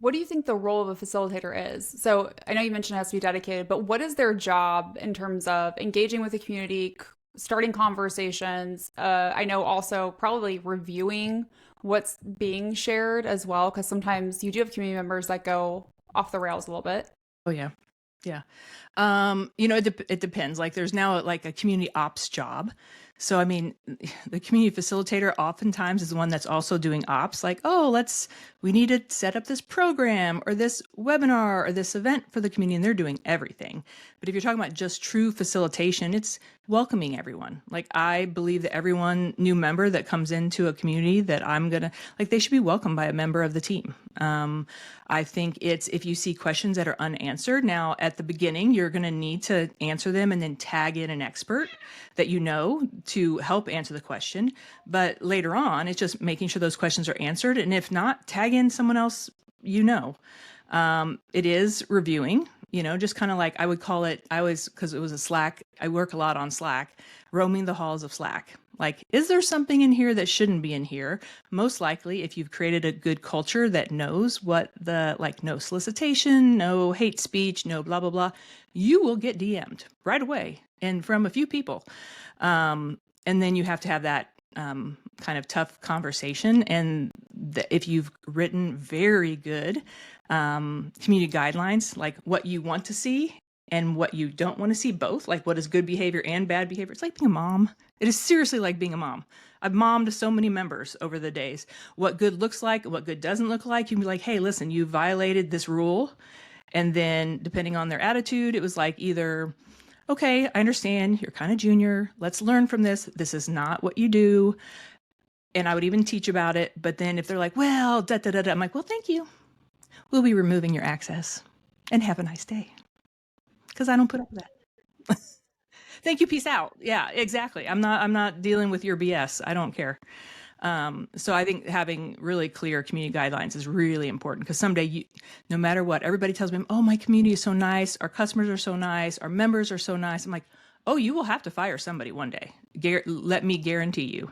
what do you think the role of a facilitator is? So I know you mentioned it has to be dedicated, but what is their job in terms of engaging with the community, starting conversations? I know also probably reviewing what's being shared as well, because sometimes you do have community members that go off the rails a little bit. Oh yeah. Yeah. It depends. Like there's now like a community ops job. So, I mean, the community facilitator oftentimes is the one that's also doing ops, like, oh, we need to set up this program or this webinar or this event for the community, and they're doing everything. But if you're talking about just true facilitation, it's welcoming everyone. Like, I believe that everyone new member that comes into a community that they should be welcomed by a member of the team. I think it's if you see questions that are unanswered, now at the beginning, you're going to need to answer them and then tag in an expert that you know to help answer the question. But later on, it's just making sure those questions are answered. And if not, tag in someone else you know. It is reviewing, just kind of like I would call it, because it was a Slack, I work a lot on Slack, roaming the halls of Slack. Like, is there something in here that shouldn't be in here? Most likely, if you've created a good culture that knows what no solicitation, no hate speech, no blah, blah, blah, you will get DM'd right away and from a few people. And then you have to have that kind of tough conversation. And if you've written very good community guidelines, like what you want to see and what you don't want to see, both, like what is good behavior and bad behavior. It's like being a mom. It is seriously like being a mom. I've mommed so many members over the days. What good looks like, what good doesn't look like. You can be like, hey, listen, you violated this rule. And then depending on their attitude, it was like either, okay, I understand, you're kind of junior. Let's learn from this. This is not what you do. And I would even teach about it. But then if they're like, well, da da da da, I'm like, well, thank you. We'll be removing your access. And have a nice day. Because I don't put up with that. Thank you. Peace out. Yeah, exactly. I'm not dealing with your BS. I don't care. So I think having really clear community guidelines is really important, because someday, no matter what, everybody tells me, oh, my community is so nice. Our customers are so nice. Our members are so nice. I'm like, oh, you will have to fire somebody one day. Let me guarantee you.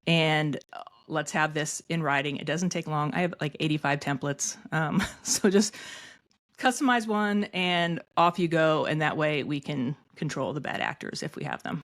And let's have this in writing. It doesn't take long. I have like 85 templates. So just customize one and off you go. And that way we can control the bad actors if we have them.